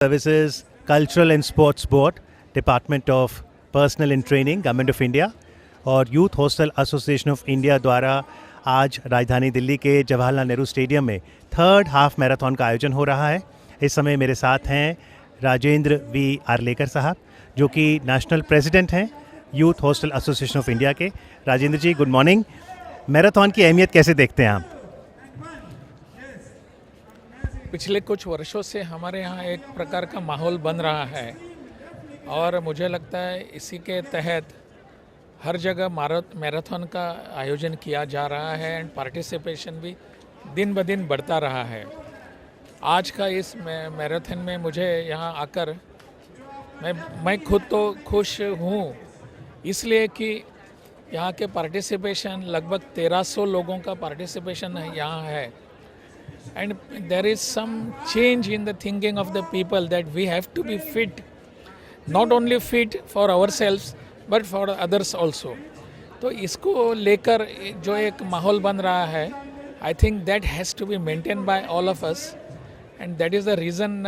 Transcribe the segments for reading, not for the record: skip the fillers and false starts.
Services, Cultural and Sports Board, Department of personnel and training, government of India और youth hostel association of India द्वारा आज राजधानी दिल्ली के Jawaharlal Nehru stadium में third half marathon का आयोजन हो रहा है। इस समय मेरे साथ हैं राजेंद्र वी आर्लेकर साहब, जो कि नेशनल प्रेसिडेंट हैं youth hostel association of India के। राजेंद्र जी, गुड मॉर्निंग। मैराथन की अहमियत कैसे देखते हैं आप? पिछले कुछ वर्षों से हमारे यहाँ एक प्रकार का माहौल बन रहा है और मुझे लगता है इसी के तहत हर जगह मैराथन का आयोजन किया जा रहा है एंड पार्टिसिपेशन भी दिन ब दिन बढ़ता रहा है। आज का इस मैराथन में मुझे यहाँ आकर मैं खुद तो खुश हूँ, इसलिए कि यहाँ के पार्टिसिपेशन लगभग 1300 लोगों का पार्टिसिपेशन यहाँ है and there is some change in the thinking of the people that we have to be fit, not only fit for ourselves but for others also. तो इसको लेकर जो एक माहौल बन रहा है, I think that has to be maintained by all of us and that is the reason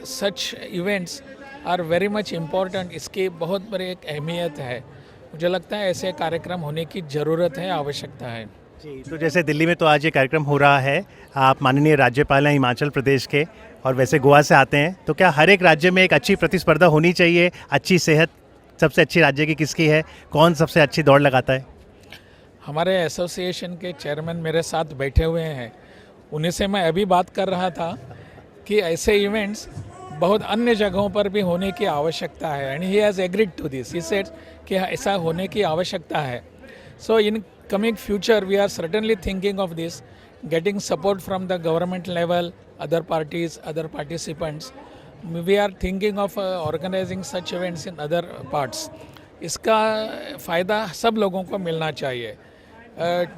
such events are very much important. इसकी बहुत बड़ी एक अहमियत है। मुझे लगता है ऐसे कार्यक्रम होने की ज़रूरत है, आवश्यकता है जी। तो जैसे दिल्ली में तो आज ये कार्यक्रम हो रहा है, आप माननीय राज्यपाल हैं हिमाचल प्रदेश के और वैसे गोवा से आते हैं, तो क्या हर एक राज्य में एक अच्छी प्रतिस्पर्धा होनी चाहिए? अच्छी सेहत सबसे अच्छी राज्य की किसकी है? कौन सबसे अच्छी दौड़ लगाता है? हमारे एसोसिएशन के चेयरमैन मेरे साथ बैठे हुए हैं, उन्हीं से मैं अभी बात कर रहा था कि ऐसे इवेंट्स बहुत अन्य जगहों पर भी होने की आवश्यकता है and he has agreed to this. He said कि ऐसा होने की आवश्यकता है। सो इन coming future we are certainly thinking of this, getting support from the government level, other parties, other participants. We are thinking of organizing such events in other parts. इसका फ़ायदा सब लोगों को मिलना चाहिए।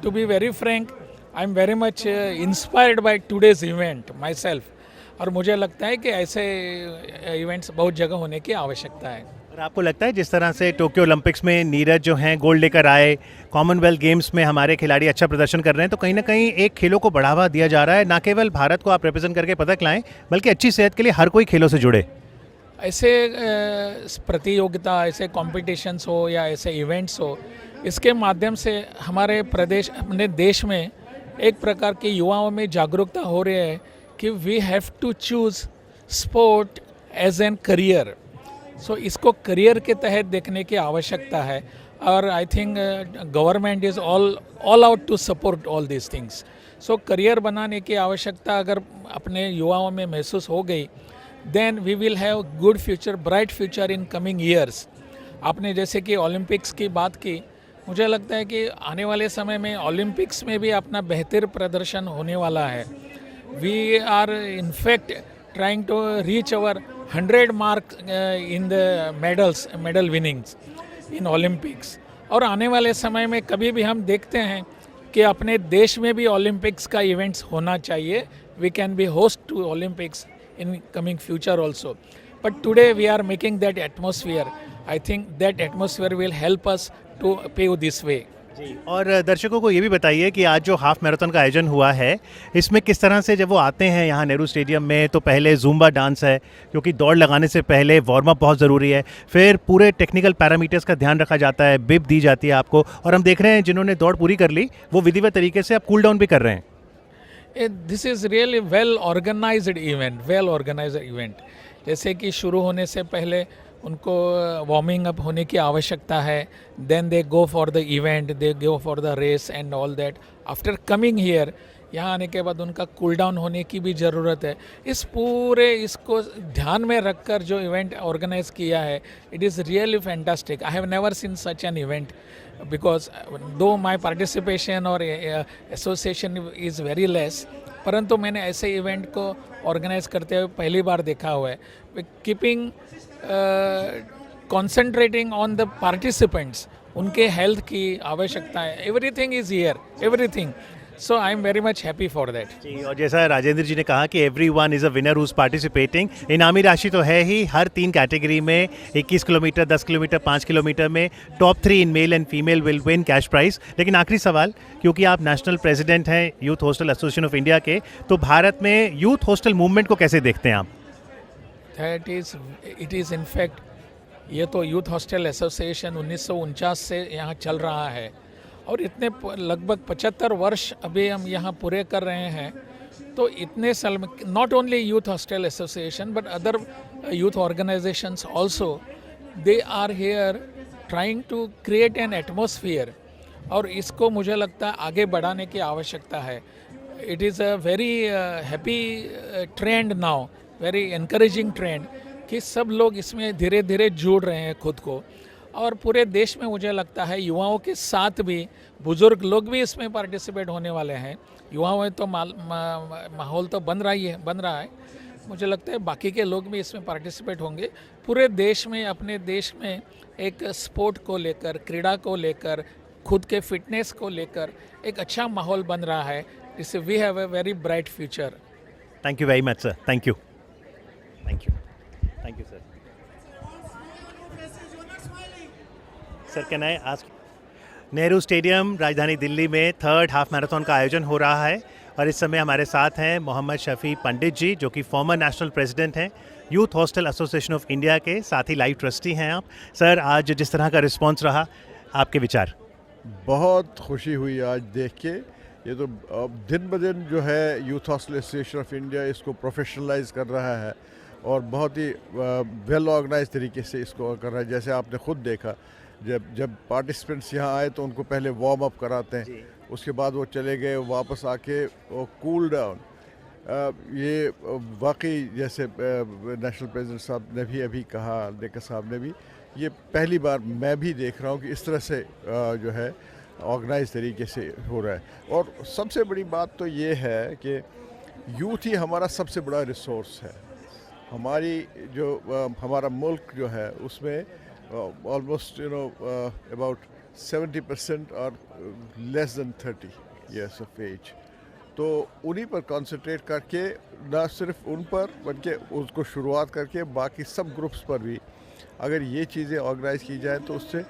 To be very frank, I am very much inspired by today's event myself. और मुझे लगता है कि ऐसे इवेंट्स बहुत जगह होने की आवश्यकता है। और आपको लगता है जिस तरह से टोक्यो ओलंपिक्स में नीरज जो हैं गोल्ड लेकर आए, कॉमनवेल्थ गेम्स में हमारे खिलाड़ी अच्छा प्रदर्शन कर रहे हैं, तो कहीं ना कहीं एक खेलों को बढ़ावा दिया जा रहा है, ना केवल भारत को आप रिप्रेजेंट करके पदक लाएं बल्कि अच्छी सेहत के लिए हर कोई खेलों से जुड़े। ऐसे प्रतियोगिता, ऐसे कॉम्पिटिशन्स हो या ऐसे इवेंट्स हो, इसके माध्यम से हमारे प्रदेश, अपने देश में एक प्रकार के युवाओं में जागरूकता हो रही है कि we have to choose sport as an career. So इसको करियर के तहत देखने की आवश्यकता है और I think government is all out to support all this things. So career बनाने की आवश्यकता अगर अपने युवाओं में महसूस हो गई, then we will have good future, bright future in coming years. आपने जैसे कि ओलंपिक्स की बात की, मुझे लगता है कि आने वाले समय में ओलंपिक्स में भी अपना बेहतर प्रदर्शन होने वाला है। We are in fact trying to reach our 100 mark in the medal winnings in Olympics। और आने वाले समय में कभी भी हम देखते हैं कि अपने देश में भी ओलंपिक्स का इवेंट्स होना चाहिए। We can be host to Olympics in coming future also, but today we are making that atmosphere. I think that atmosphere will help us to pave this way। जी। और दर्शकों को ये भी बताइए कि आज जो हाफ मैराथन का आयोजन हुआ है, इसमें किस तरह से जब वो आते हैं यहाँ नेहरू स्टेडियम में, तो पहले ज़ुम्बा डांस है, क्योंकि दौड़ लगाने से पहले वार्म अप बहुत ज़रूरी है, फिर पूरे टेक्निकल पैरामीटर्स का ध्यान रखा जाता है, बिप दी जाती है आपको, और हम देख रहे हैं जिन्होंने दौड़ पूरी कर ली वो विधिवत तरीके से अब कूल डाउन भी कर रहे हैं। This is really well organised event. जैसे कि शुरू होने से पहले उनको वार्मिंग अप होने की आवश्यकता है, then they go for the event, they go for the race and all that. After coming here, यहाँ आने के बाद उनका कूल डाउन होने की भी ज़रूरत है। इस पूरे इसको ध्यान में रखकर जो इवेंट ऑर्गेनाइज किया है, it is really fantastic. I have never seen such an event because दो माई पार्टिसिपेशन और एसोसिएशन इज़ वेरी लेस, परंतु मैंने ऐसे इवेंट को ऑर्गेनाइज करते हुए पहली बार देखा हुआ है। Keeping concentrating on the participants, उनके हेल्थ की आवश्यकता है। Everything is here, everything. So I am very much happy for that. जी। और जैसा राजेंद्र जी ने कहा कि everyone is a winner who is participating, इनामी राशि तो है ही हर 3 कैटेगरी में, 21 किलोमीटर, 10 किलोमीटर, 5 किलोमीटर में top 3 in male and female will win cash prize. लेकिन आखिरी सवाल, क्योंकि आप नेशनल प्रेसिडेंट हैं youth hostel association of India के, तो भारत में यूथ हॉस्टल मूवमेंट को कैसे देखते हैं आप? That is it is in fact, ये तो यूथ हॉस्टल एसोसिएशन 1949 से यहाँ चल रहा है और इतने लगभग 75 वर्ष अभी हम यहाँ पूरे कर रहे हैं। तो इतने साल में not only youth hostel association but other youth organisations also, they are here trying to create an atmosphere, और इसको मुझे लगता है आगे बढ़ाने की आवश्यकता है। It is a very happy trend now, very encouraging trend कि सब लोग इसमें धीरे धीरे जुड़ रहे हैं खुद को, और पूरे देश में मुझे लगता है युवाओं के साथ भी बुजुर्ग लोग भी इसमें पार्टिसिपेट होने वाले हैं। युवाओं में तो माहौल तो बन रहा है। मुझे लगता है बाकी के लोग भी इसमें पार्टिसिपेट होंगे। पूरे देश में, अपने देश में एक स्पोर्ट को लेकर, क्रीड़ा को लेकर, खुद के फिटनेस को लेकर एक अच्छा माहौल बन रहा है, जिससे we have a very bright future. Thank you very much, sir. Thank you. Thank you. Thank you, sir. Sir, can I ask? Nehru stadium राजधानी दिल्ली में थर्ड हाफ मैराथन का आयोजन हो रहा है और इस समय हमारे साथ हैं मोहम्मद शफी पंडित जी, जो कि फॉर्मर नेशनल प्रेसिडेंट हैं youth hostel association of India के, साथ ही लाइव ट्रस्टी हैं आप। सर, आज जिस तरह का रिस्पांस रहा, आपके विचार? बहुत खुशी हुई आज देख के। ये तो दिन ब दिन जो है youth hostel association of India इसको प्रोफेशनलाइज कर रहा है और बहुत ही वेल ऑर्गेनाइज तरीके से इसको कर रहा है। जैसे आपने खुद देखा, जब पार्टिसिपेंट्स यहाँ आए तो उनको पहले वार्म अप कराते हैं, उसके बाद वो चले गए, वापस आके वो कूल डाउन। ये वाकई जैसे नेशनल प्रेसिडेंट साहब ने भी अभी कहा, देकर साहब ने भी, ये पहली बार मैं भी देख रहा हूँ कि इस तरह से जो है ऑर्गेनाइज तरीके से हो रहा है। और सबसे बड़ी बात तो ये है कि यूथ ही हमारा सबसे बड़ा रिसोर्स है। हमारी जो हमारा मुल्क जो है उसमें ऑलमोस्ट अबाउट 70% और less than 30 years of age. तो उन्हीं पर कंसंट्रेट करके, ना सिर्फ उन पर बल्कि उसको शुरुआत करके बाकी सब ग्रुप्स पर भी अगर ये चीज़ें ऑर्गेनाइज की जाए तो उससे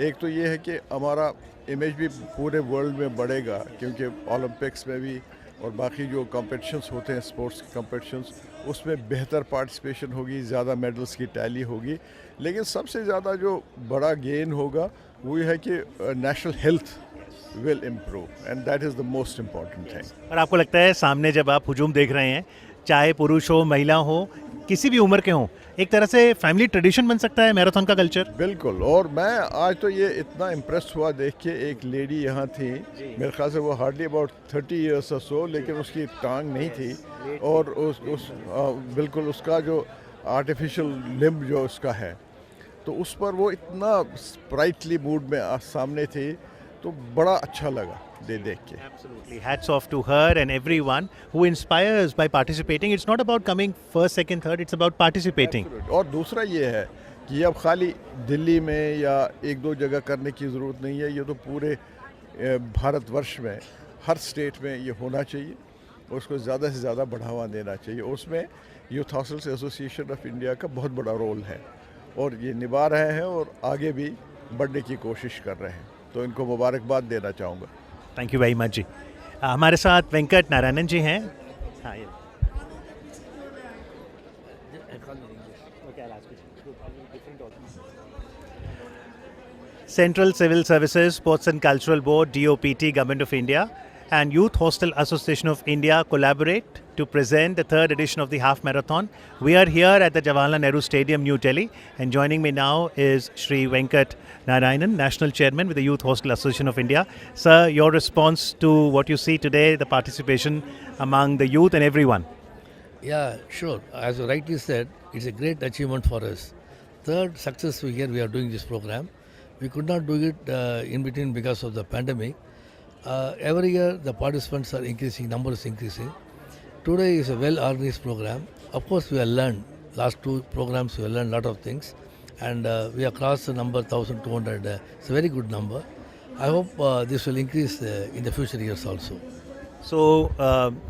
एक तो ये है कि हमारा इमेज भी पूरे वर्ल्ड में बढ़ेगा, क्योंकि ओलंपिक्स में भी और बाकी जो कॉम्पिटिशन्स होते हैं, स्पोर्ट्स के कॉम्पिटिशन्स, उसमें बेहतर पार्टिसिपेशन होगी, ज़्यादा मेडल्स की टैली होगी। लेकिन सबसे ज़्यादा जो बड़ा गेन होगा वो ये है कि national health will improve, and that is the most important thing. और आपको लगता है सामने जब आप हुजूम देख रहे हैं, चाहे पुरुष हो, महिला हो, किसी भी उम्र के हों, एक तरह से फैमिली ट्रेडिशन बन सकता है मैराथन का कल्चर? बिल्कुल। और मैं आज तो ये इतना इम्प्रेस हुआ देख के, एक लेडी यहाँ थी, मेरे ख्याल से वो हार्डली अबाउट 30 ईयर्स और सो, लेकिन उसकी टांग नहीं थी और बिल्कुल उसका जो आर्टिफिशियल लिम्ब जो उसका है, तो उस पर वो इतना स्प्राइटली मूड में सामने थी, तो बड़ा अच्छा लगा देख के। Absolutely. Hats off to her and everyone who inspires by participating. It's not about coming first, second, third. It's about participating. Absolutely. और दूसरा ये है कि अब खाली दिल्ली में या एक दो जगह करने की ज़रूरत नहीं है, ये तो पूरे भारतवर्ष में हर स्टेट में ये होना चाहिए और उसको ज़्यादा से ज़्यादा बढ़ावा देना चाहिए। उसमें youth hostels association of India का बहुत बड़ा रोल है और ये निभा रहे हैं और आगे भी बढ़ने की कोशिश कर रहे हैं, तो इनको मुबारकबाद देना चाहूँगा। थैंक यू वेरी मच जी। हमारे साथ वेंकट नारायणन जी हैं। हाँ, ये Central Civil Services, Sports and Cultural Board, DOPT, Government of India, and Youth Hostel Association of India collaborate to present the third edition of the Half Marathon. We are here at the Jawaharlal Nehru Stadium, New Delhi, and joining me now is Shri Venkat Narayanan, National Chairman with the Youth Hostel Association of India. Sir, your response to what you see today, the participation among the youth and everyone? Yeah, sure. As you rightly said, it's a great achievement for us. Third successful year we are doing this program. We could not do it in between because of the pandemic. Every year the participants are increasing, number is increasing. Today is a well organized program. Of course we have learned, last two programs we have learned a lot of things, and we have crossed the number 1200. It's a very good number. I hope this will increase in the future years also. So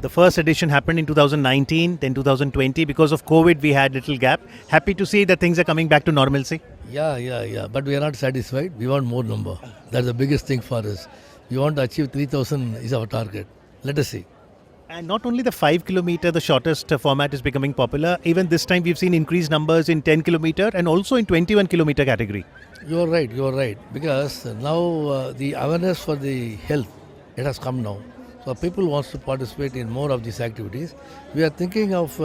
the first edition happened in 2019, then 2020. Because of COVID, we had little gap. Happy to see that things are coming back to normalcy. Yeah. But we are not satisfied. We want more number. That's the biggest thing for us. We want to achieve 3,000 is our target. Let us see. And not only the 5 kilometer, the shortest format is becoming popular. Even this time we've seen increased numbers in 10 kilometer and also in 21 kilometer category. You are right. Because now the awareness for the health, it has come now. So people wants to participate in more of these activities. We are thinking of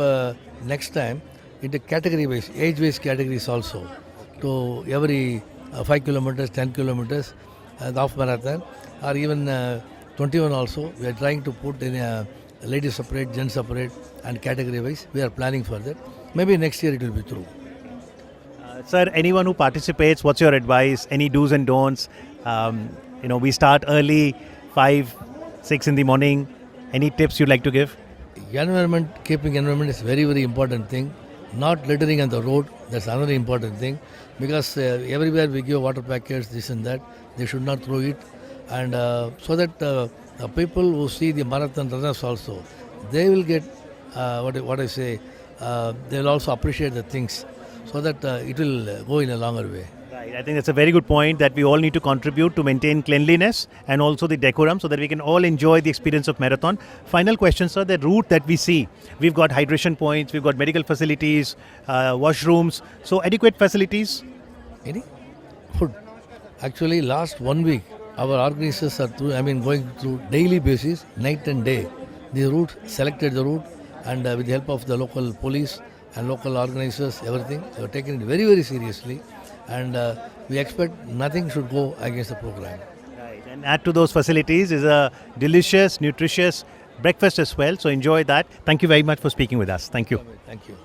next time into category wise, age wise categories also. To every 5 kilometers, 10 kilometers, and half marathon, or even 21 also. We are trying to put in a ladies separate, gents separate, and category wise. We are planning for that. Maybe next year it will be through. Sir, anyone who participates, what's your advice? Any do's and don'ts? We start early, 5, 6 in the morning. Any tips you'd like to give? Keeping environment is very, very important thing. Not littering on the road, that's another important thing. Because everywhere we give water packets, this and that, they should not throw it. And so that people who see the marathon runners also, they will get, what I say, they will also appreciate the things. So that it will go in a longer way. Right. I think that's a very good point that we all need to contribute to maintain cleanliness and also the decorum so that we can all enjoy the experience of marathon. Final question, sir. The route that we see, we've got hydration points, we've got medical facilities, washrooms, so adequate facilities. Any? Food. Actually, last 1 week, our organizers are going through daily basis, night and day. The route, selected the route, and with the help of the local police and local organizers, everything, they are taking it very, very seriously. And we expect nothing should go against the program. Right. And add to those facilities is a delicious, nutritious breakfast as well. So enjoy that. Thank you very much for speaking with us. Thank you. Thank you.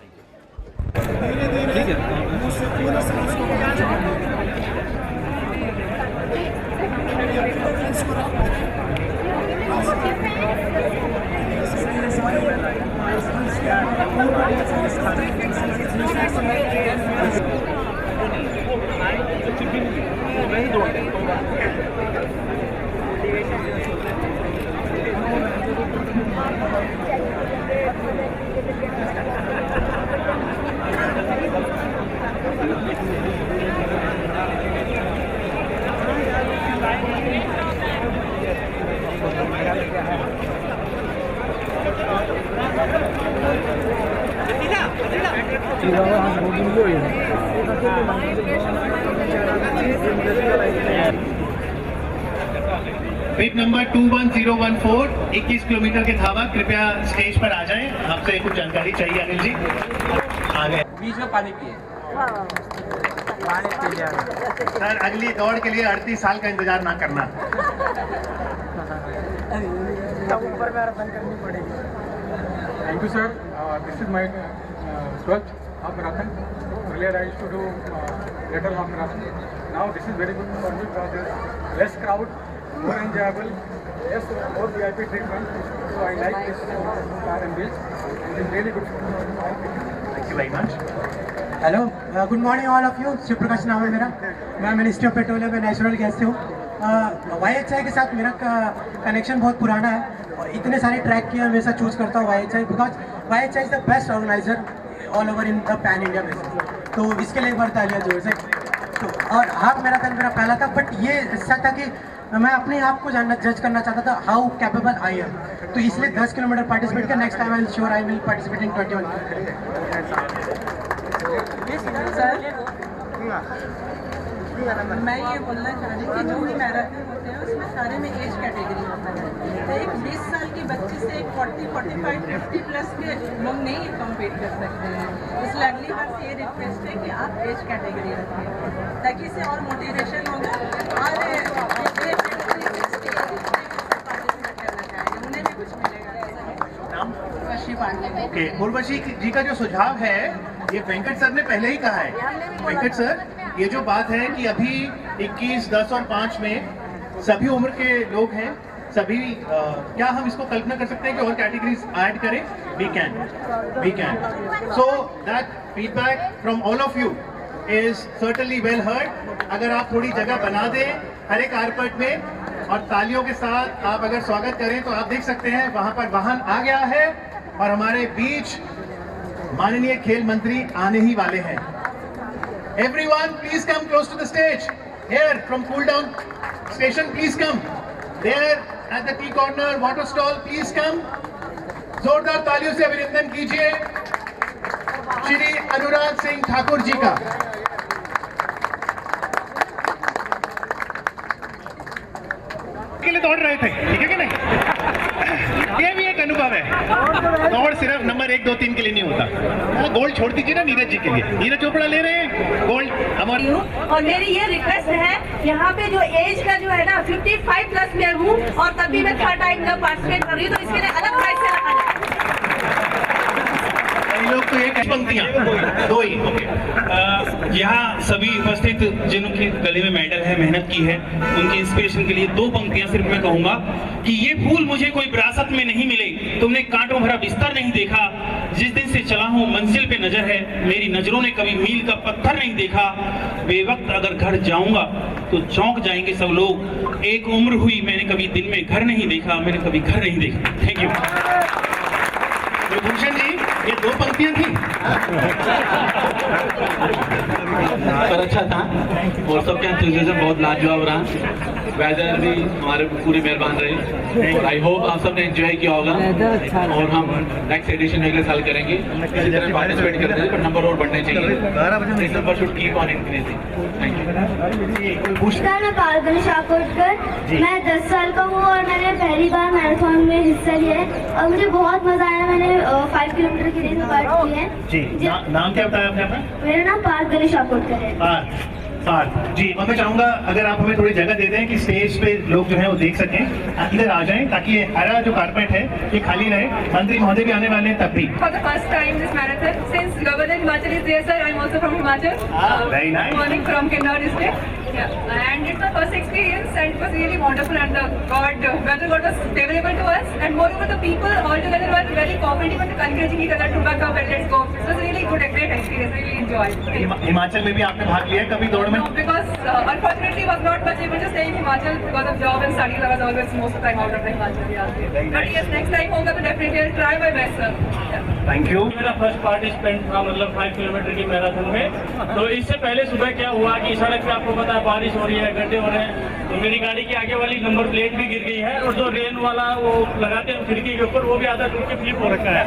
Pit number 21014, 21 kilometre के धावक कृपया stage पर आ जाएं। आपसे कुछ जानकारी चाहिए अनिल जी। आ गए। बीच में पानी पिए। पानी पी लिया। सर अगली दौड़ के लिए 38 साल का इंतजार ना करना। तब ऊपर मैराथन करनी पड़ेगी। Thank you, sir. This is my 12th half marathon. Earlier I used to do later half marathon. Now this is very good for me because there's less crowd, more enjoyable, yes, more VIP treatment. So I like this car and wheels. It is really good. Thank you very much. Hello good morning all of you. Shiv Prakash नाम है मेरा। मैं ministry of petroleum में natural gas से हूँ। YHI के साथ मेरा कनेक्शन बहुत पुराना है और इतने सारे ट्रैक किए हमेशा चूज करता हूँ YHI because YHI is the best organiser all over in the pan India basis. तो इसके लिए एक बार तालियां जोर से। तो और हाफ मैराथन मेरा पहला था, बट ये ऐसा था कि मैं अपने आप को जज करना चाहता था हाउ कैपेबल आई एम। तो इसलिए 10 किलोमीटर पार्टिसिपेट किया। Next time I will sure I will participate in 21। मैं ये बोलना चाह रही कि जो भी मैराथन होते हैं उसमें सारे में एज कैटेगरी होता है। तो एक 20 साल के बच्चे से एक 40, 45, 50 प्लस के लोग नहीं कम्पीट कर सकते हैं। इसलिए अगली बार से ये रिक्वेस्ट है कि आप एज कैटेगरी रखें ताकि इससे और मोटिवेशन होगा और पार्टिसिपेट करना चाहेंगे, उन्हें भी कुछ मिलेगा। उर्वशी पांडे। ओके, उर्वशी जी का जो सुझाव है ये वेंकट सर ने पहले ही कहा है। वेंकट सर, ये जो बात है कि अभी 21, 10 और 5 में सभी उम्र के लोग हैं, सभी क्या हम इसको कल्पना कर सकते हैं कि और कैटेगरीज ऐड करें? We can. So that feedback from all of you is certainly well heard. अगर आप थोड़ी जगह बना दें हरे कारपेट में और तालियों के साथ आप अगर स्वागत करें तो आप देख सकते हैं वहां पर वाहन आ गया है और हमारे बीच माननीय खेल मंत्री आने ही वाले हैं। Everyone, please come close to the stage. Here from Cool Down Station, please come. There at the tea corner, water stall, please come. जोरदार तालियों से अभिनंदन कीजिए श्री अनुराग सिंह ठाकुर जी का। के लिए दौड़ रहे थे, ठीक है कि नहीं? ये भी एक अनुभव है। दौड़ सिर्फ नंबर 1, 2, 3 के लिए नहीं होता। गोल्ड छोड़ दीजिए ना नीरज जी के लिए। नीरज चोपड़ा ले रहे हैं गोल्ड हमारे। और मेरी ये रिक्वेस्ट है, यहाँ पे जो एज का जो है ना 55 प्लस में हूँ और तभी मैं थर्ड टाइम का पार्टिसिपेट कर रही हूँ, तो इसके लिए अलग प्राइस से रखा जाए। लोग तो एक पंक्तियां, दो ही। यहाँ सभी उपस्थित जिनों के गले में मेडल है, मेहनत की है, उनके इंस्पिरेशन के लिए 2 पंक्तियां सिर्फ मैं कहूंगा कि ये फूल मुझे कोई विरासत में नहीं मिले, तुमने कांटों भरा बिस्तर नहीं देखा, जिस दिन से चला हूँ मंजिल पे नजर है, मेरी नजरों ने कभी मील का पत्थर नहीं देखा, बेवक्त अगर घर जाऊंगा तो चौंक जाएंगे सब लोग, एक उम्र हुई मैंने कभी दिन में घर नहीं देखा, मैंने कभी घर नहीं देखा। थैंक यू भूषण जी, ये 2 पंक्तियां थी पर अच्छा था और सबका एंथुसियाज्म बहुत लाजवाब रहा। वेदर भी हमारे पूरे मेहरबान रहे और आई होप आप सबने एंजॉय किया होगा और हम नेक्स्ट एडिशन में अगले साल करेंगे। इसी तरह पार्टिसिपेट करते हैं पर नंबर और बढ़ने चाहिए। इस number should keep on increasing. Thank you. मैं पारगनी शाकोटकर, मैं 10 साल का हूँ और मैंने पहली बार मैराथन में हिस्सा लिया है और मुझे बहुत मजा आया। मैंने 5 किलोमीटर की रेस में पार्ट की है। जी, नाम क्या बताया आपने अपना? मेरा नाम पारगनी शाकोटकर है। जी, और मैं चाहूंगा अगर आप हमें थोड़ी जगह दे दें कि स्टेज पे लोग जो हैं वो देख सकें, इधर आ जाएं ताकि ये हरा जो कारपेट है ये खाली रहे। मंत्री महोदय भी आने वाले हैं तब भी। For the first time this marathon, since Governor Himachal is there, sir, I'm also from Himachal. Very nice. Morning from Kinnaur district. Yeah, and it's my first experience and it was really wonderful and the weather God was favorable to us and moreover the people all together were very cooperative and encouraging each other to back up and let's go. It was really good, a great experience, really enjoyed. Himachal में भी आपने भाग लिया है कभी दौड़ में? No, because unfortunately was not much able to stay in Himachal because of job and studies. I was always most of the time out of the Himachal. Yeah. But yes, next time होगा तो definitely I'll try my best, sir. Yeah. Thank you. मेरा first participant था, मतलब 5 kilometre की marathon में। तो इससे पहले सुबह क्या हुआ कि सड़क पे आपको पता है बारिश हो रही है, गड्ढे हो रहे हैं, तो मेरी गाड़ी की आगे वाली नंबर प्लेट भी गिर गई है और जो रेन वाला वो लगाते हैं खिड़की के ऊपर वो भी आधा टूट के फ्लिप हो रखा है।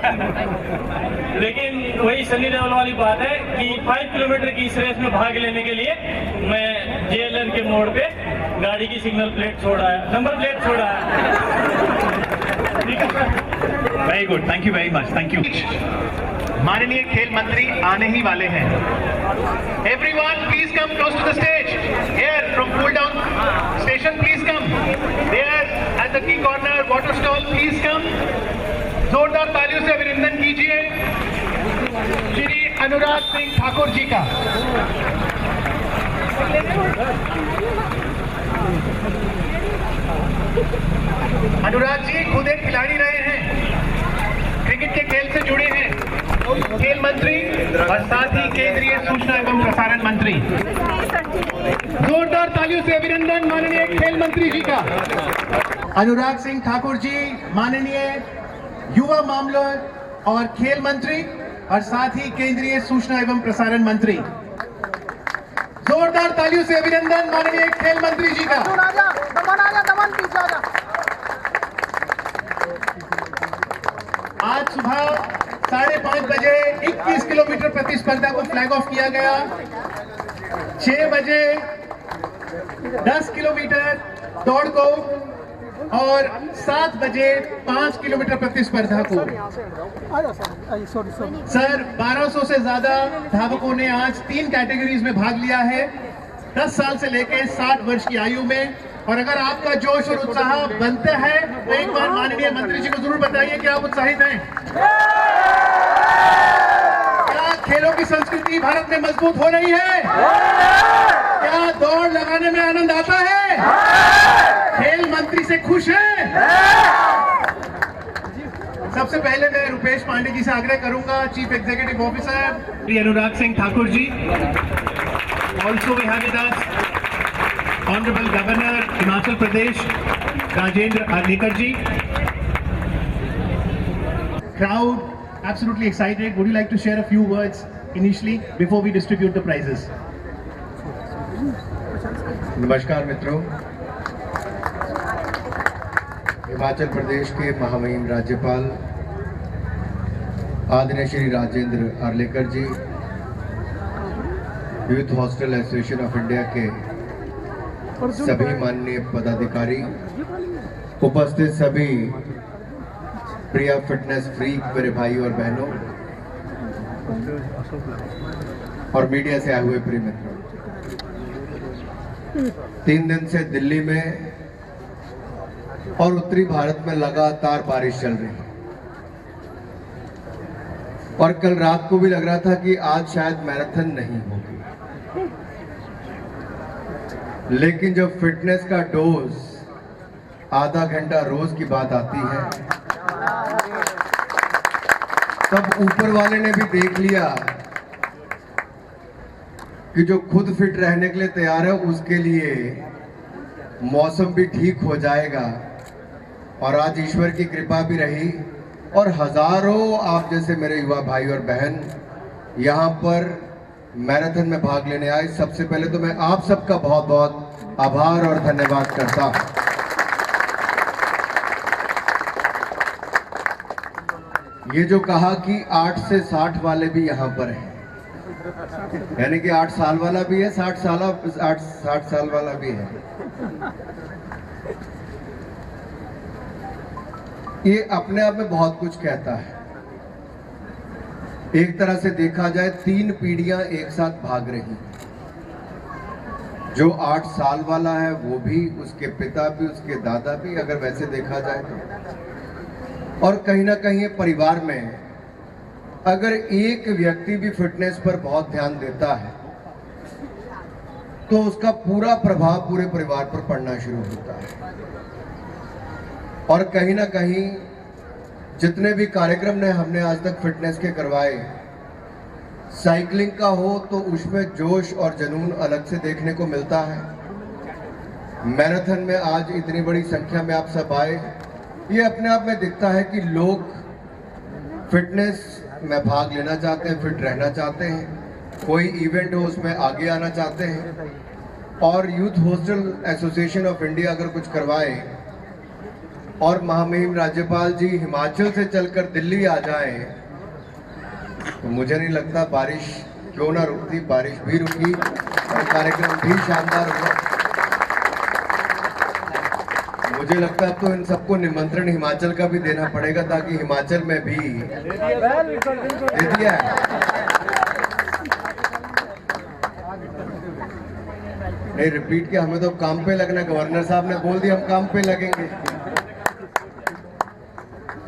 लेकिन वही सनी देओल वाली बात है कि 5 किलोमीटर की इस रेस में भाग लेने के लिए मैं JLR के मोड़ पे गाड़ी की सिग्नल प्लेट छोड़ा है, नंबर प्लेट छोड़ा है। Very good, thank you very much, thank you. माननीय खेल मंत्री आने ही वाले हैं। Everyone please come close to the stage. Here from cool down station please come. There at the key corner water stall please come. जोरदार तालियों से अभिनंदन कीजिए श्री अनुराग सिंह ठाकुर जी का। अनुराग जी खुद एक खिलाड़ी रहे हैं, क्रिकेट के खेल से जुड़े हैं, खेल मंत्री और साथ ही केंद्रीय सूचना एवं प्रसारण मंत्री। जोरदार तालियों से अभिनंदन माननीय खेल मंत्री जी का। अनुराग सिंह ठाकुर जी माननीय युवा मामलों और खेल मंत्री और साथ ही केंद्रीय सूचना एवं प्रसारण मंत्री। जोरदार तालियों से अभिनंदन माननीय खेल मंत्री जी का। आज सुबह 5:30 बजे 21 किलोमीटर प्रतिस्पर्धा को फ्लैग ऑफ किया गया। 6 बजे 10 किलोमीटर दौड़ को और 7 बजे 5 किलोमीटर प्रतिस्पर्धा को। सर 1200 से ज्यादा धावकों ने आज 3 कैटेगरीज में भाग लिया है, 10 साल से लेकर 60 वर्ष की आयु में। और अगर आपका जोश और उत्साह बनता है तो एक बार माननीय मंत्री जी को जरूर बताइए कि आप उत्साहित हैं। क्या खेलों की संस्कृति भारत में मजबूत हो रही है? क्या दौड़ लगाने में आनंद आता है? खेल मंत्री से खुश हैं? सबसे पहले मैं रुपेश पांडे जी से आग्रह करूंगा, chief executive officer Shri Anurag Singh Thakur ji. Also we have with us Honorable Governor Himachal Pradesh Rajendra Arlekar ji. Crowd absolutely excited. Would you like to share a few words initially before we distribute the prizes? नमस्कार मित्रों, हिमाचल प्रदेश के महामहिम राज्यपाल आदरणीय Shri Rajendra Arlekar ji, youth hostel association of India के सभी माननीय पदाधिकारी, उपस्थित सभी प्रिय फिटनेस फ्रीक मेरे भाई और बहनों और मीडिया से आए हुए प्रिय मित्रों, 3 दिन से दिल्ली में और उत्तरी भारत में लगातार बारिश चल रही है और कल रात को भी लग रहा था कि आज शायद मैराथन नहीं होगी, लेकिन जब फिटनेस का डोज आधा घंटा रोज की बात आती है, तब ऊपर वाले ने भी देख लिया कि जो खुद फिट रहने के लिए तैयार है उसके लिए मौसम भी ठीक हो जाएगा। और आज ईश्वर की कृपा भी रही और हजारों आप जैसे मेरे युवा भाई और बहन यहाँ पर मैराथन में भाग लेने आए। सबसे पहले तो मैं आप सबका बहुत बहुत आभार और धन्यवाद करता हूँ। ये जो कहा कि 8 से 60 वाले भी यहाँ पर हैं, यानी कि 8 साल वाला भी है, 60 साल वाला भी है, ये अपने आप में बहुत कुछ कहता है। एक तरह से देखा जाए 3 पीढ़ियां एक साथ भाग रही हैं। जो 8 साल वाला है वो भी, उसके पिता भी, उसके दादा भी, अगर वैसे देखा जाए तो। और कहीं ना कहीं परिवार में अगर एक व्यक्ति भी फिटनेस पर बहुत ध्यान देता है तो उसका पूरा प्रभाव पूरे परिवार पर पड़ना शुरू होता है। और कहीं ना कहीं जितने भी कार्यक्रम ने हमने आज तक फिटनेस के करवाए, साइकिलिंग का हो तो उसमें जोश और जुनून अलग से देखने को मिलता है। मैराथन में आज इतनी बड़ी संख्या में आप सब आए, ये अपने आप में दिखता है कि लोग फिटनेस में भाग लेना चाहते हैं, फिट रहना चाहते हैं, कोई इवेंट हो उसमें आगे आना चाहते हैं। और youth hostel association of India अगर कुछ करवाए और महामहिम राज्यपाल जी हिमाचल से चलकर दिल्ली आ जाएं, तो मुझे नहीं लगता बारिश क्यों ना रुकती, बारिश भी रुकी और कार्यक्रम भी शानदार हुआ। मुझे लगता है तो इन सबको निमंत्रण हिमाचल का भी देना पड़ेगा ताकि हिमाचल में भी दे दिया है। नहीं रिपीट किया, हमें तो काम पे लगना, गवर्नर साहब ने बोल दिया हम काम पे लगेंगे।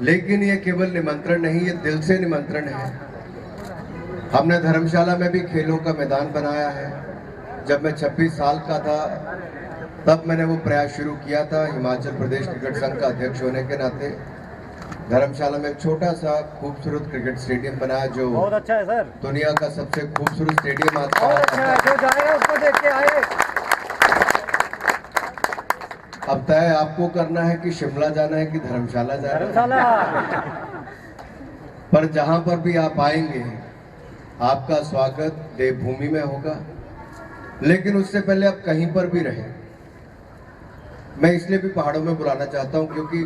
लेकिन ये केवल निमंत्रण नहीं, ये दिल से निमंत्रण है। हमने धर्मशाला में भी खेलों का मैदान बनाया है। जब मैं 26 साल का था तब मैंने वो प्रयास शुरू किया था। हिमाचल प्रदेश क्रिकेट संघ का अध्यक्ष होने के नाते धर्मशाला में एक छोटा सा खूबसूरत क्रिकेट स्टेडियम बनाया, जो बहुत अच्छा है सर, दुनिया का सबसे खूबसूरत स्टेडियम आता है। जो जाए उसको देख के आए। अब तय आपको करना है कि शिमला जाना है कि धर्मशाला जाना है। पर जहां पर भी आप आएंगे आपका स्वागत देवभूमि में होगा, लेकिन उससे पहले आप कहीं पर भी रहें। मैं इसलिए भी पहाड़ों में बुलाना चाहता हूं क्योंकि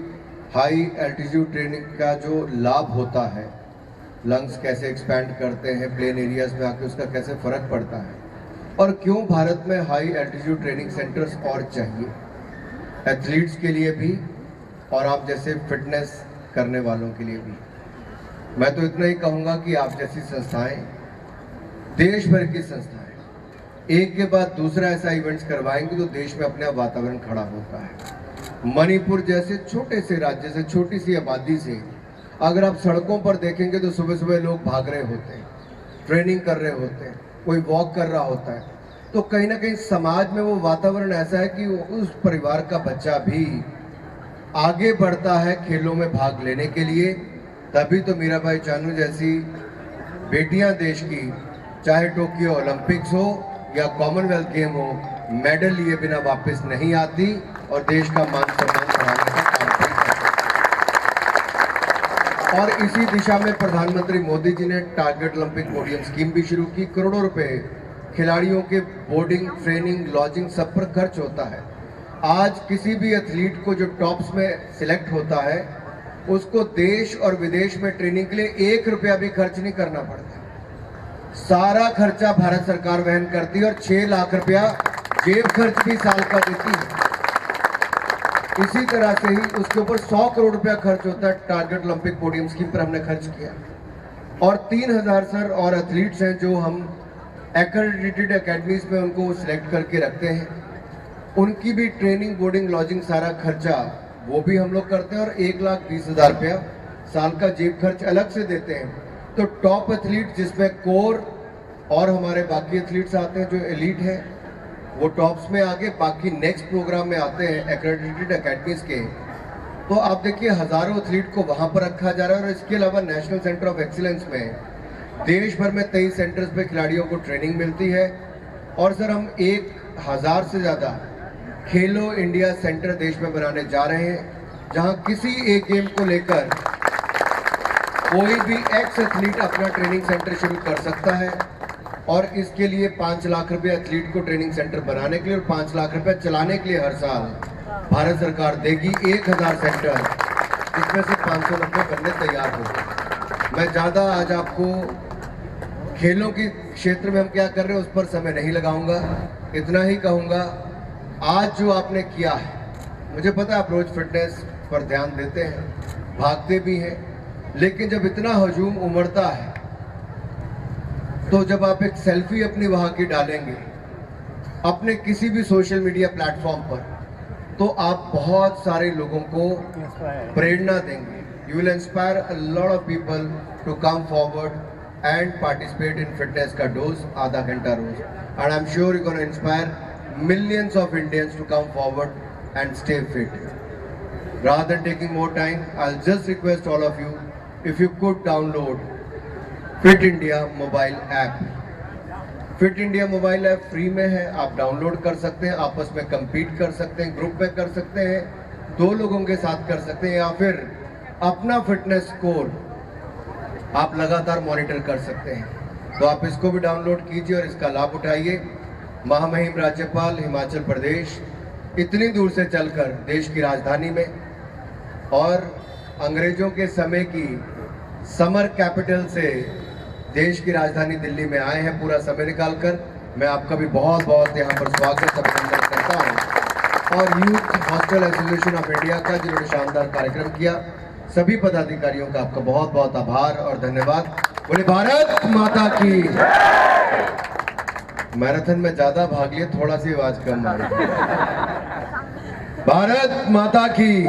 हाई एल्टीट्यूड ट्रेनिंग का जो लाभ होता है, लंग्स कैसे एक्सपैंड करते हैं, प्लेन एरियाज में आके उसका कैसे फर्क पड़ता है, और क्यों भारत में हाई एल्टीट्यूड ट्रेनिंग सेंटर्स और चाहिए एथलीट्स के लिए भी और आप जैसे फिटनेस करने वालों के लिए भी। मैं तो इतना ही कहूँगा कि आप जैसी संस्थाएं, देश भर की संस्थाएं एक के बाद दूसरा ऐसा इवेंट्स करवाएंगे तो देश में अपने आप वातावरण खड़ा होता है। मणिपुर जैसे छोटे से राज्य से, छोटी सी आबादी से अगर आप सड़कों पर देखेंगे तो सुबह सुबह लोग भाग रहे होते हैं, ट्रेनिंग कर रहे होते हैं, कोई वॉक कर रहा होता है। तो कहीं ना कहीं समाज में वो वातावरण ऐसा है कि उस परिवार का बच्चा भी आगे बढ़ता है खेलों में भाग लेने के लिए। तभी तो मीराबाई चानू जैसी बेटियां देश की, चाहे टोक्यो ओलंपिक्स हो या कॉमनवेल्थ गेम हो, मेडल लिए बिना वापस नहीं आती और देश का मान सम्मान बढ़ाने का काम करती। और इसी दिशा में प्रधानमंत्री मोदी जी ने टारगेट ओलंपिक पोडियम स्कीम भी शुरू की। करोड़ों रुपए खिलाड़ियों के बोर्डिंग, ट्रेनिंग, लॉजिंग सब पर खर्च होता है। आज किसी भी एथलीट को जो टॉप्स में सिलेक्ट होता है उसको देश और विदेश में ट्रेनिंग के लिए 1 रुपया भी खर्च नहीं करना पड़ता। सारा खर्चा भारत सरकार वहन करती है और 6 लाख रुपया जेब खर्च भी साल का देती है। इसी तरह से ही उसके ऊपर 100 करोड़ रुपया खर्च होता है। टारगेट ओलंपिक पोडियम स्कीम पर हमने खर्च किया और 3000 सर और एथलीट्स हैं जो हम एक्रेडिटेड एकेडमीज में उनको सिलेक्ट करके रखते हैं। उनकी भी ट्रेनिंग, बोर्डिंग, लॉजिंग सारा खर्चा वो भी हम लोग करते हैं और 1,20,000 रुपया साल का जेब खर्च अलग से देते हैं। तो टॉप एथलीट जिसमें कोर और हमारे बाकी एथलीट्स आते हैं जो एलीट है वो टॉप्स में आगे बाकी नेक्स्ट प्रोग्राम में आते हैं एक्रेडिटेड एकेडमीज के। तो आप देखिए हजारों एथलीट को वहाँ पर रखा जा रहा है और इसके अलावा नेशनल सेंटर ऑफ एक्सीलेंस में देश भर में 23 सेंटर्स पे खिलाड़ियों को ट्रेनिंग मिलती है। और सर हम 1000 से ज़्यादा खेलो इंडिया सेंटर देश में बनाने जा रहे हैं जहाँ किसी एक गेम को लेकर कोई भी एक्स एथलीट अपना ट्रेनिंग सेंटर शुरू कर सकता है। और इसके लिए 5 लाख रुपए एथलीट को ट्रेनिंग सेंटर बनाने के लिए और 5 लाख रुपए चलाने के लिए हर साल भारत सरकार देगी। 1000 सेंटर, इसमें से 590 बनने तैयार हो गए। मैं ज़्यादा आज आपको खेलों के क्षेत्र में हम क्या कर रहे हैं उस पर समय नहीं लगाऊंगा। इतना ही कहूँगा, आज जो आपने किया है, मुझे पता है आप रोज फिटनेस पर ध्यान देते हैं, भागते भी हैं, लेकिन जब इतना हजूम उमड़ता है तो जब आप एक सेल्फी अपनी वहाँ की डालेंगे अपने किसी भी सोशल मीडिया प्लेटफॉर्म पर तो आप बहुत सारे लोगों को प्रेरणा देंगे। You will inspire a lot of people to come forward and participate in fitness का डोज आधा घंटा रोज। And I am sure you gonna inspire millions of Indians to come forward and stay fit. Rather than taking more time, I'll just request all of you, if you could download Fit India mobile app. Fit India mobile app free में है, आप download कर सकते हैं, आपस में compete कर सकते हैं, ग्रुप में कर सकते हैं, 2 लोगों के साथ कर सकते हैं, या फिर अपना फिटनेस स्कोर आप लगातार मॉनिटर कर सकते हैं। तो आप इसको भी डाउनलोड कीजिए और इसका लाभ उठाइए। महामहिम राज्यपाल हिमाचल प्रदेश इतनी दूर से चलकर देश की राजधानी में और अंग्रेजों के समय की समर कैपिटल से देश की राजधानी दिल्ली में आए हैं पूरा समय निकालकर। मैं आपका भी बहुत बहुत यहाँ पर स्वागत अभिनंदन करता हूँ। और youth hostel association of India का जिन्होंने शानदार कार्यक्रम किया, सभी पदाधिकारियों का आपका बहुत बहुत आभार और धन्यवाद। बोले भारत माता की। मैराथन में ज्यादा भाग लिए, थोड़ा सी आवाज कम मारी। भारत माता की।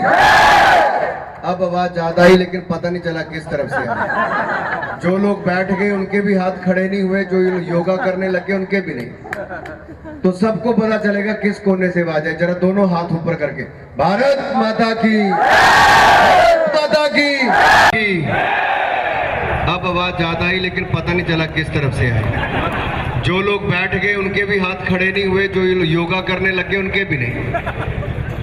अब आवाज ज्यादा ही, लेकिन पता नहीं चला किस तरफ से आई। जो लोग बैठ गए उनके भी हाथ खड़े नहीं हुए, जो योगा करने लगे उनके भी नहीं। तो सबको पता चलेगा किस कोने से आवाज है। जरा दोनों हाथ ऊपर करके भारत माता की, भारत माता की। अब आवाज ज्यादा ही, लेकिन पता नहीं चला किस तरफ से आई। जो लोग बैठ गए उनके भी हाथ खड़े नहीं हुए, जो योगा करने लगे उनके भी नहीं।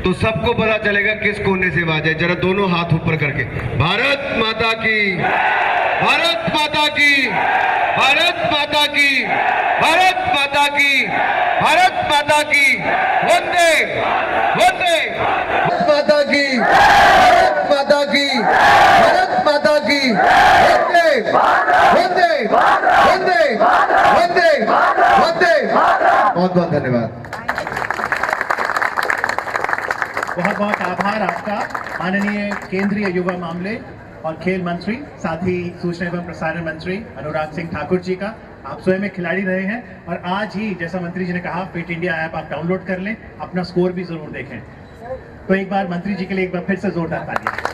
तो सबको पता चलेगा किस कोने से आवाज है। जरा दोनों हाथ ऊपर करके भारत माता की, भारत माता की, भारत माता की, भारत माता की, भारत माता की। वंदे वंदे माता की, भारत माता की, भारत माता की। वंदे वंदे वंदे वंदे वंदे। बहुत बहुत धन्यवाद। बहुत बहुत आभार आपका माननीय केंद्रीय युवा मामले और खेल मंत्री, साथ ही सूचना एवं प्रसारण मंत्री अनुराग सिंह ठाकुर जी का। आप स्वयं एक खिलाड़ी रहे हैं और आज ही जैसा मंत्री जी ने कहा फिट इंडिया ऐप आप डाउनलोड कर लें, अपना स्कोर भी जरूर देखें। तो एक बार मंत्री जी के लिए एक बार फिर से जोरदार तालियां।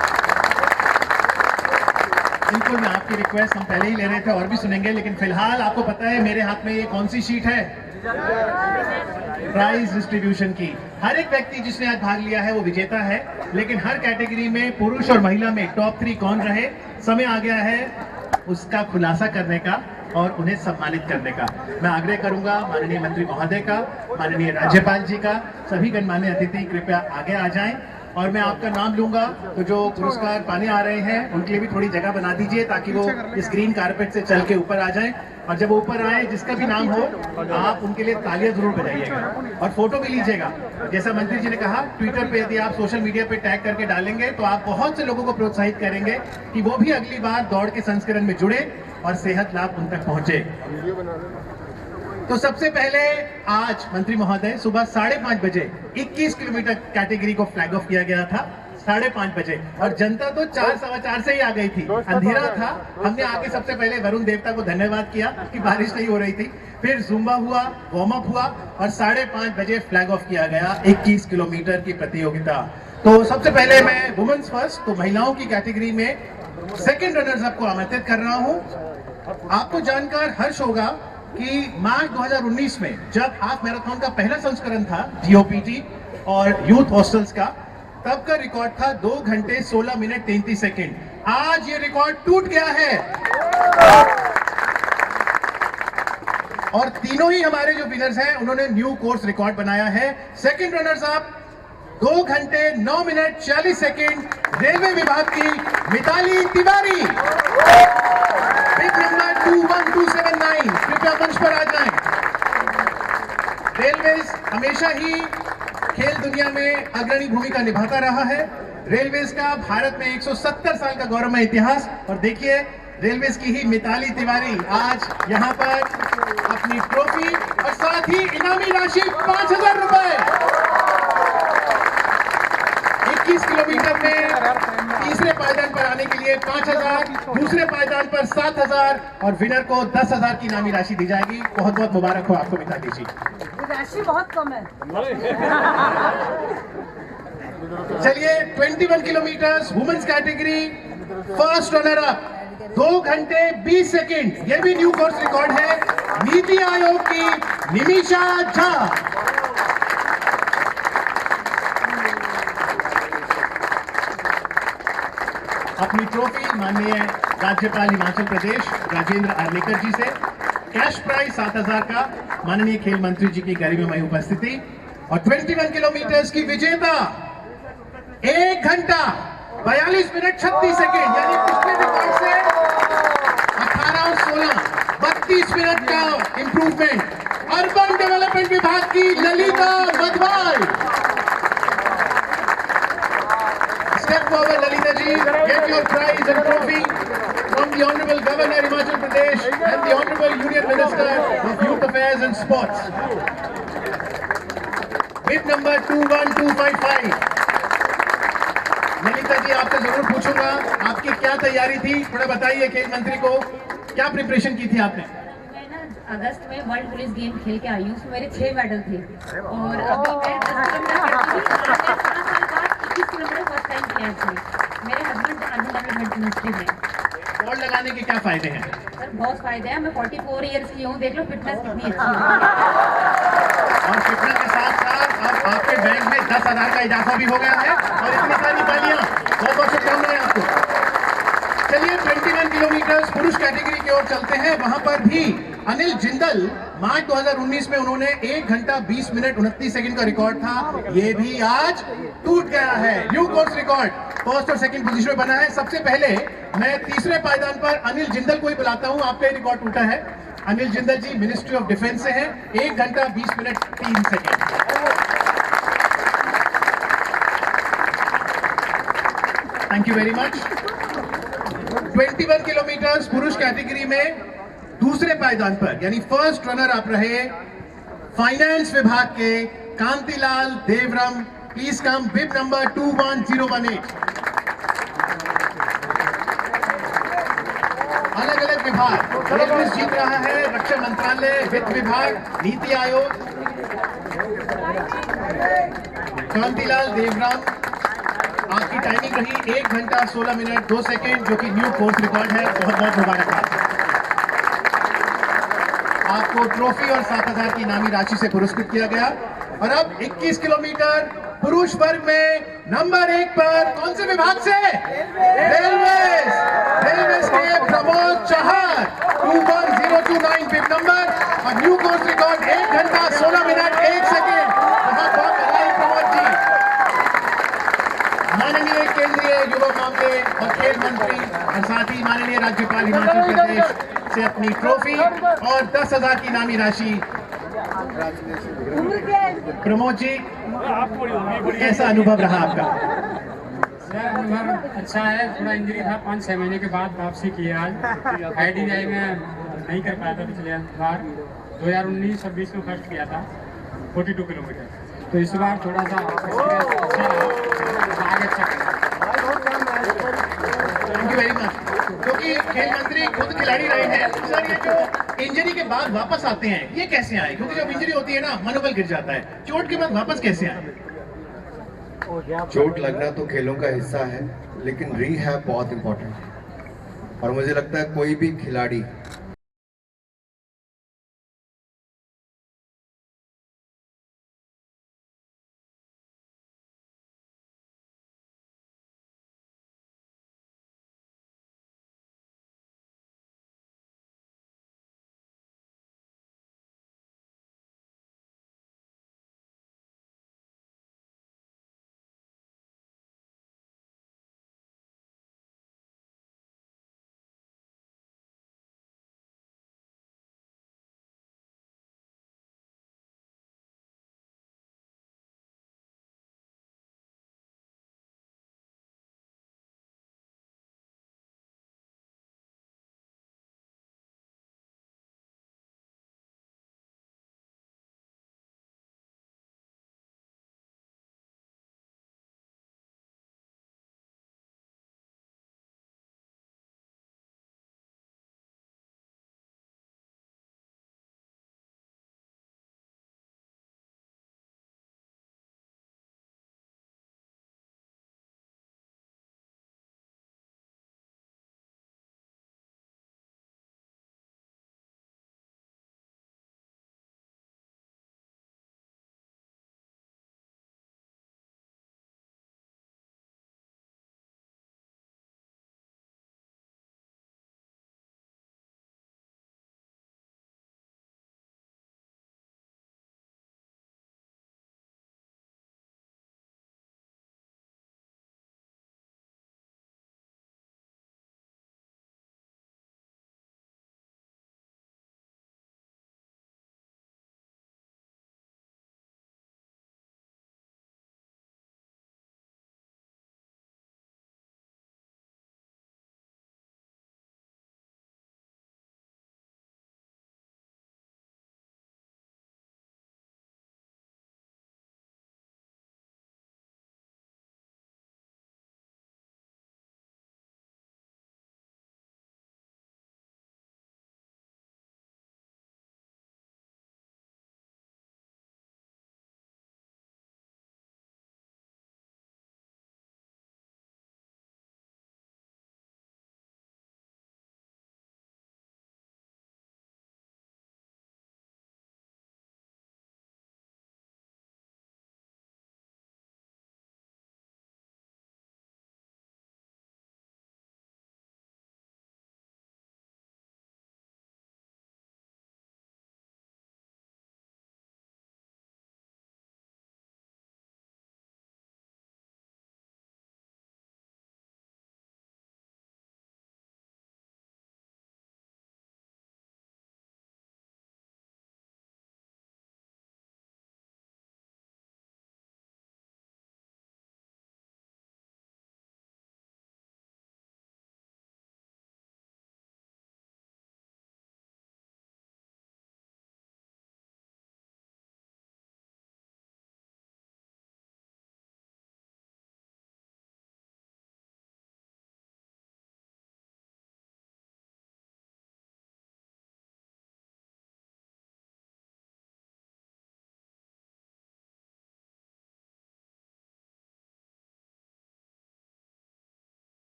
बिल्कुल, मैं आपकी रिक्वेस्ट हम पहले ही ले रहे थे और भी सुनेंगे, लेकिन फिलहाल आपको पता है मेरे हाथ में ये कौन सी शीट है? प्राइज डिस्ट्रीब्यूशन की। हर एक व्यक्ति जिसने आज भाग लिया है वो विजेता है, लेकिन हर कैटेगरी में पुरुष और महिला में टॉप 3 कौन रहे, समय आ गया है उसका खुलासा करने का और उन्हें सम्मानित करने का। मैं आग्रह करूंगा माननीय मंत्री महोदय का, माननीय राज्यपाल जी का, सभी गणमान्य अतिथि कृपया आगे आ जाएं और मैं आपका नाम लूंगा। तो जो पुरस्कार पाने आ रहे हैं उनके लिए भी थोड़ी जगह बना दीजिए ताकि वो इस ग्रीन कारपेट से चल के ऊपर आ जाएं। और जब ऊपर आए जिसका भी नाम हो आप उनके लिए तालियां जरूर बजाइएगा और फोटो भी लीजिएगा। जैसा मंत्री जी ने कहा, ट्विटर पे यदि आप सोशल मीडिया पे टैग करके डालेंगे तो आप बहुत से लोगों को प्रोत्साहित करेंगे कि वो भी अगली बार दौड़ के संस्करण में जुड़े और सेहत लाभ उन तक पहुंचे। तो सबसे पहले आज मंत्री महोदय सुबह 5:30 बजे 21 किलोमीटर कैटेगरी को फ्लैग ऑफ किया गया था, 5:30 बजे, और जनता तो 4-4:15 से ही आ गई थी। अंधेरा था, हमने आके सबसे पहले वरुण देवता को धन्यवाद किया कि बारिश नहीं हो रही थी, फिर जुम्बा हुआ, वार्म अप हुआ और 5:30 बजे फ्लैग ऑफ किया गया 21 किलोमीटर की प्रतियोगिता। तो सबसे पहले मैं वुमेन्स फर्स्ट, तो महिलाओं की कैटेगरी में सेकंड रनर्स अप को आमंत्रित कर रहा हूं। आपको जानकर हर्ष होगा कि मार्च 2019 में जब हाफ मैराथन का पहला संस्करण था जीओपीटी और यूथ हॉस्टल्स का, तब का रिकॉर्ड था 2 घंटे 16 मिनट 33 सेकंड। आज ये रिकॉर्ड टूट गया है और तीनों ही हमारे जो विनर्स हैं उन्होंने न्यू कोर्स रिकॉर्ड बनाया है। सेकंड रनर्स अप 2 घंटे 9 मिनट 46 सेकंड रेलवे विभाग की मिताली तिवारी, बिग नंबर 21279। कृपया मंच पर आ जाएं। रेलवेज हमेशा ही खेल दुनिया में अग्रणी भूमिका निभाता रहा है। रेलवेज का भारत में 170 साल का गौरवमय इतिहास, और देखिए रेलवेज की ही मिताली तिवारी आज यहाँ पर अपनी ट्रॉफी और साथ ही इनामी राशि 5,000 रुपए। 21 किलोमीटर में तीसरे पायदान पर आने के लिए 5,000, दूसरे पायदान पर 7,000 और विनर को 10,000 की इनामी राशि दी जाएगी। बहुत बहुत मुबारक हो आपको मिताली जी। राशि बहुत कम है। चलिए 21 kilometre women's category first runner up 2 घंटे 20 सेकंड, ये भी न्यू कोर्स रिकॉर्ड है, नीति आयोग की निमिषा झा। अपनी ट्रॉफी माननीय राज्यपाल हिमाचल प्रदेश राजेंद्र आर्लेकर जी से, कैश प्राइज 7,000 का माननीय खेल मंत्री जी की गरिमामय उपस्थिति, और 21 किलोमीटर की विजेता 1 घंटा 42 मिनट 36 सेकेंड, यानी पिछले रिकॉर्ड से 18 और 16 32 मिनट का इंप्रूवमेंट, अर्बन डेवलपमेंट विभाग की Lalita Madhwal. Step forward, Lalita ji. Get your prize and trophy from the Honorable Governor Himachal Pradesh and the Honorable Union Minister of Youth Affairs and Sports. Bib number 21255. Lalita ji, आपसे जरूर पूछूंगा आपकी क्या तैयारी थी, थोड़ा बताइए खेल मंत्री को, क्या प्रिपरेशन की थी आपने? अगस्त में वर्ल्ड पुलिस गेम खेल के आई हूँ, उसमें मेरे 6 मेडल थे और अभी मैं 10 किलोमीटर फर्स्ट टाइम किया थी। मेरे हस्बैंड अर्बन डेवलपमेंट मिनिस्ट्री में। दौड़ लगाने के क्या फायदे हैं? सर बहुत फायदे हैं, मैं 44 इयर्स की हूँ, देख लो फिटनेस कितनी अच्छी है। और फिटनेस के साथ साथ अब आपके बैंक में 10,000 का इजाफा भी हो गया है और इतनी सारी तालियां, बहुत बहुत शुभकामनाएं आपको। चलिए 21 किलोमीटर पुरुष कैटेगरी की ओर चलते हैं। वहां पर भी अनिल जिंदल, मार्च 2019 में उन्होंने 1 घंटा 20 मिनट 29 सेकंड का रिकॉर्ड था, ये भी आज टूट गया है। न्यू कोर्स रिकॉर्ड फर्स्ट और सेकंड पोजीशन में बना है। सबसे पहले मैं तीसरे पायदान पर अनिल जिंदल को ही बुलाता हूं, आपका रिकॉर्ड टूटा है। Anil Jindal ji ministry of defence से हैं, 1 घंटा 20 minute 3 second. Thank you very much. 21 kilometre पुरुष कैटेगरी में दूसरे पायदान पर यानी फर्स्ट रनर अप रहे फाइनेंस विभाग के Kantilal Devram, please come, bib number 21018। अलग अलग विभाग रेलवे जीत रहा है, रक्षा मंत्रालय, वित्त विभाग, नीति आयोग। कांतिलाल देवरम, आपकी टाइमिंग रही 1 घंटा 16 मिनट 2 सेकेंड, जो कि न्यू कोर्स रिकॉर्ड है। बहुत बहुत मुबारकबाद। आपको ट्रॉफी और 7,000 की इनामी राशि से पुरस्कृत किया गया। और अब 21 किलोमीटर पुरुष वर्ग में नंबर 1 पर कौन से विभाग से? रेलवेज के प्रमोद चहर, 21029 बिब नंबर और न्यू कोर्स रिकॉर्ड 1 घंटा 16 मिनट 1 सेकेंड। बहुत बहुत बधाई प्रमोद जी। माननीय केंद्रीय युवा मामले और खेल मंत्री और साथ ही माननीय राज्यपाल हिमाचल प्रदेश से अपनी ट्रॉफी और 10,000 की इनामी राशि। प्रमोद जी, कैसा अनुभव रहा आपका? सर अनुभव अच्छा है, थोड़ा इंजरी था, 5-6 महीने के बाद वापसी की है आज। ITI में नहीं कर पाया था पिछले बार, 2019-20 में फर्स्ट किया था 42 किलोमीटर, तो इस बार थोड़ा सा आगे अच्छा। Thank you very much. क्योंकि खेल मंत्री खुद खिलाड़ी रहे हैं सर, ये जो इंजरी के बाद वापस आते हैं ये कैसे आए? क्योंकि जब इंजरी होती है ना मनोबल गिर जाता है, चोट के बाद वापस कैसे आए? चोट लगना तो खेलों का हिस्सा है, लेकिन रीहैब बहुत इंपॉर्टेंट है। और मुझे लगता है कोई भी खिलाड़ी